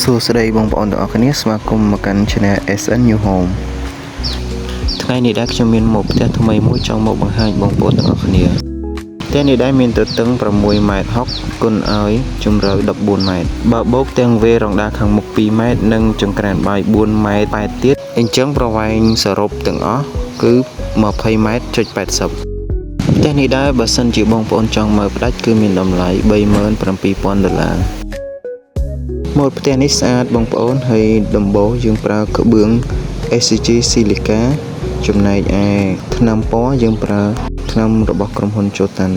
សួស្តីបងប្អូនទាំងអស់គ្នាស្វាគមន៍មកកាន់ Channel SN New Home ថ្ងៃនេះដែរខ្ញុំមានមកផ្ទះថ្មីមួយចង់មកបង្ហាញបងប្អូនទាំងអស់គ្នាផ្ទះនេះដែរមានទទឹង6.60 ម៉ែត្រគុណឲ្យជម្រៅ14 ម៉ែត្របើបូកទាំងវេរ៉ង់ដាខាងមុខ2 ម៉ែត្រនិងចង្ក្រានបាយ4 ម៉ែត្រប៉ែតទៀតអញ្ចឹងប្រវែងសរុបទាំងអស់គឺ20 ម៉ែត្រចុច80ផ្ទះនេះដែរបើសិនជាបងប្អូនចង់មើលផ្ដាច់គឺមានតម្លៃ$37,000ម៉ូតផ្ទះនេះស្អាតបងប្អូនហើយដំបូលយើងប្រើក្បឿង SCG Silica ចំណែកឯថ្នាំពណ៌យើងប្រើថ្នាំរបស់ក្រុមហ៊ុន Jotan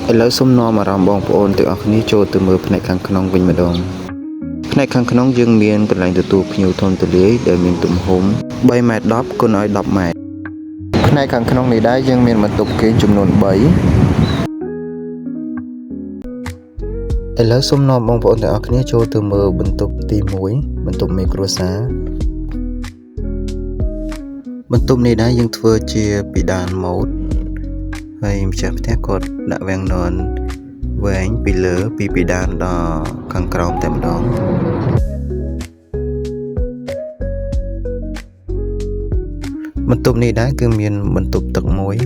ឥឡូវសូមនាំអារម្មណ៍បងប្អូនទាំងអស់គ្នាចូលទៅមើលផ្នែកខាងក្នុងវិញម្ដងផ្នែកខាងក្នុងយើងមានកន្លែងទទួលភ្ញៀវធំទូលាយដែលមានទំហំ3.10 ម៉ែត្រគុណឲ្យ10 ម៉ែត្រផ្នែកខាងក្នុងនេះដែរយើងមានបន្ទប់គេងចំនួន3ឥឡូវសូមនាំបងប្អូនទាំងអស់គ្នាចូលទៅមើលបន្ទប់ទី1បន្ទប់មេគ្រួសារបន្ទប់នេះដែរយើងធ្វើជាពីដានម៉ូដហើយម្ចាស់ផ្ទះគាត់ដាក់វាំងននវែងពីលើពីពីដានដល់ខាងក្រោមតែម្ដងបន្ទប់នេះដែរគឺមានបន្ទប់ទឹកមួយ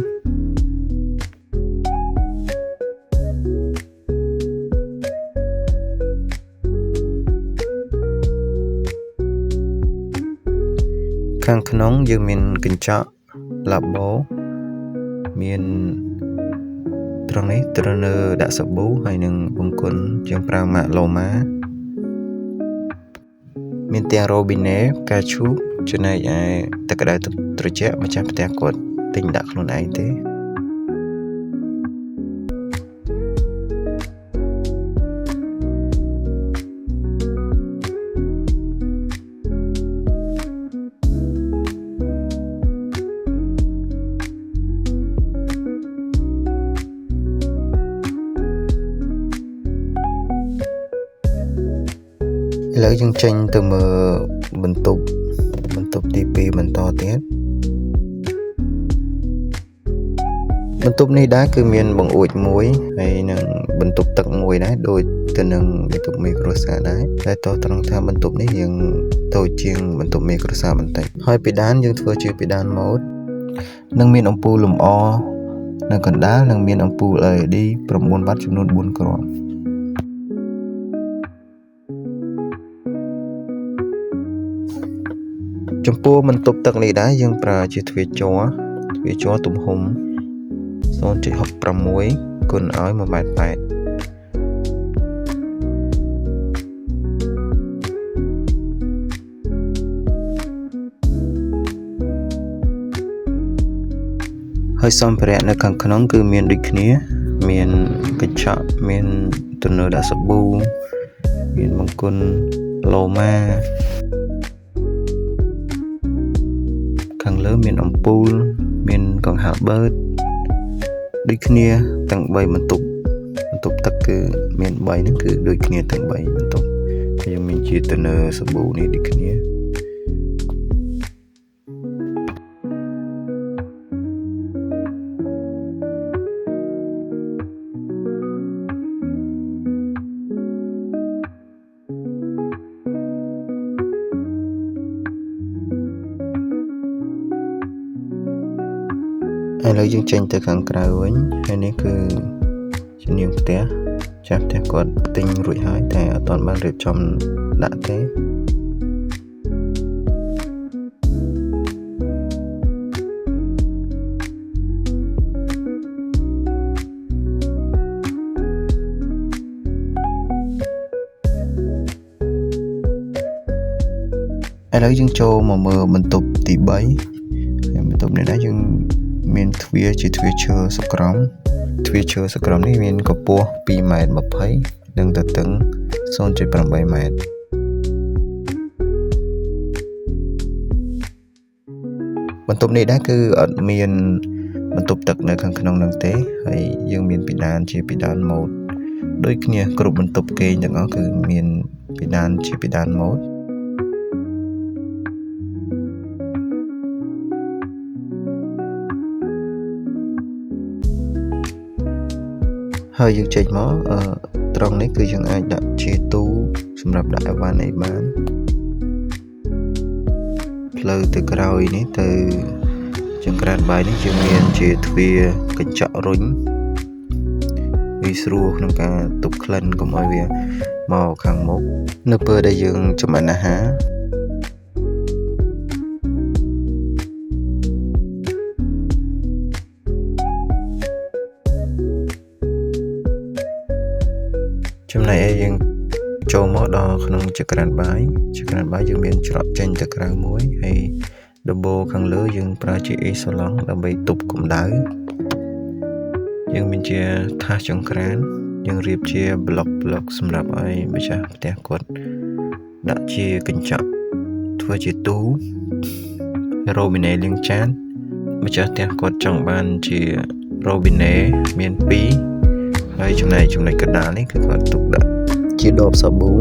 ខាងក្នុងយើងមានកញ្ចក់ឡាបូមានត្រង់នេះត្រូវនៅដាក់សាប៊ូហើយនឹងបង្គន់យើងប្រើម៉ាកឡូម៉ាមានទាំងរ៉ូប៊ីណេផ្កាឈូកចំណែកឯទឹកក្តៅត្រជាក់ម្ចាស់ផ្ទះគាត់ទិញដាក់ខ្លួនឯងទេឥឡូវយើងចេញទៅមើលបន្ទប់ទី2បន្តទៀតបន្ទប់នេះដែរគឺមានបង្អួចមួយហើយនឹងបន្ទប់ទឹកមួយដែរដូចទៅនឹងបន្ទប់មេគ្រួសារដែរតែតោះត្រង់ថាបន្ទប់នេះយើងតូចជាងបន្ទប់មេគ្រួសារបន្តិចហើយពីដានយើងធ្វើជាពីដានម៉ូដនិងមានអំពូលលម្អនៅកណ្ដាលនិងមានអំពូល LED 9 វ៉ាត់ចំនួន4គ្រាប់ចំពោះបន្ទប់ទឹកនេះដែរយើងប្រើជាទ្វារជ័រទំហំ 0.66 គុណឲ្យ1.8 ម៉ែត្រហើយសម្ភារៈនៅខាងក្នុងគឺមានដូចគ្នាមានកញ្ចក់មានទំនើដាក់សាប៊ូមានបង្គន់ឡូម៉ាខាងលើមានអំពូលមានកង្ហារបឺតដូចគ្នាទាំង3បន្ទប់ទឹកគឺមាន3ហ្នឹងគឺដូចគ្នាទាំង3បន្ទប់ហើយយើងមានជាទំនើសាប៊ូនេះដូចគ្នាឥឡូវយើងចេញទៅខាងក្រៅវិញហើយនេះគឺជំនាញផ្ទះចាស់ផ្ទះគាត់ទិញរួចហើយតែអត់ទាន់បានរៀបចំដាក់ទេឥឡូវយើងចូលមកមើលបន្ទប់ទី3ហើយបន្ទប់នេះដែរយើងមានទ្វារជាទ្វារឈើសក្រំនេះមានកម្ពស់ 2.20 ម៉ែត្រនិងទទឹង 0.8 ម៉ែត្របន្ទប់នេះដែរគឺអត់មានបន្ទប់ទឹកនៅខាងក្នុងនឹងទេហើយយើងមានពីដានជាពីដានម៉ូដដូចគ្នាគ្រប់បន្ទប់គេងទាំងអស់គឺមានពីដានជាពីដានម៉ូដហើយយើងចេញមក ត្រង់នេះគឺយើងអាចដាក់ជាទូសម្រាប់ដាក់អីវ៉ាន់អីបានផ្លូវទៅក្រោយនេះទៅចង្ក្រានបាយនេះយើងមានជាទ្វារកញ្ចក់រុញវាស្រួលក្នុងការទប់ក្លិនកុំឲ្យវាមកខាងមុខនៅពេលដែលយើងចម្អិនអាហារចំណែកឯយើងចូលមកដល់ក្នុងចង្ក្រានបាយយើងមានច្រកចេញទៅក្រៅមួយហើយដំបូលខាងលើយើងប្រើជាអេសឡង់ដើម្បីទប់កម្ដៅយើងមានជាថាសចង្ក្រានយើងរៀបជាប្លុកសម្រាប់ឲ្យម្ចាស់ផ្ទះគាត់ដាក់ជាកញ្ចក់ធ្វើជាទូរ៉ូប៊ីណេលាងចានម្ចាស់ផ្ទះគាត់ចង់បានជារ៉ូប៊ីណេមាន2ហើយចំណែកកណ្ដាលនេះគឺគាត់ទុកដាក់ជាដបសាប៊ូ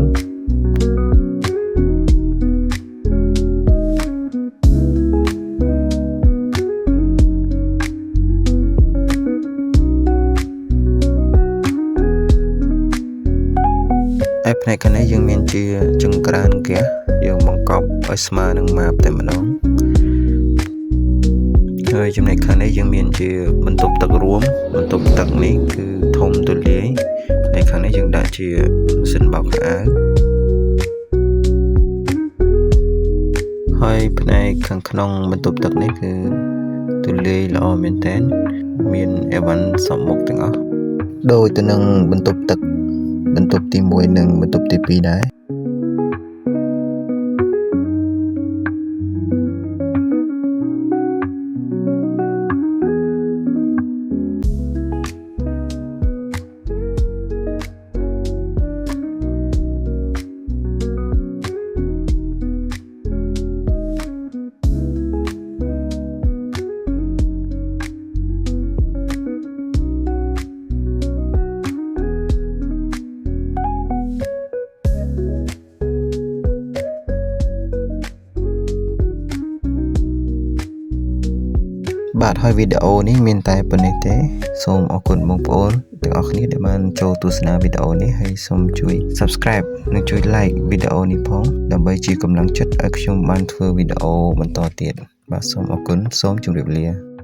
ឯផ្នែកខាងនេះយើងមានជាចង្ក្រានហ្គាសយើងបង្កប់ឲ្យស្មើនឹងម៉ាបតែម្ដងហើយចំណែកខាងនេះយើងមានជាបន្ទប់ទឹករួមបន្ទប់ទឹកនេះគឺធំទូលាយហើយខាងនេះយើងដាក់ជាម៉ាស៊ីនបោកខោអាវហើយផ្នែកខាងក្នុងបន្ទប់ទឹកនេះគឺទូលាយល្អមែនទែនមានអីវ៉ាន់សពមុខទាំងអស់ដូចទៅនឹងបន្ទប់ទឹកបន្ទប់ទី1និងបន្ទប់ទី2ដែរបាទហើយវីដេអូនេះមានតែប៉ុណ្ណេះទេសូមអរគុណបងប្អូនទាំងអស់គ្នាដែលបានចូលទស្សនាវីដេអូនេះហើយសូមជួយ Subscribe និងជួយ Like វីដេអូនេះផងដើម្បីជាកម្លាំងចិត្តឲ្យខ្ញុំបានធ្វើវីដេអូបន្តទៀតបាទសូមអរគុណសូមជម្រាបលា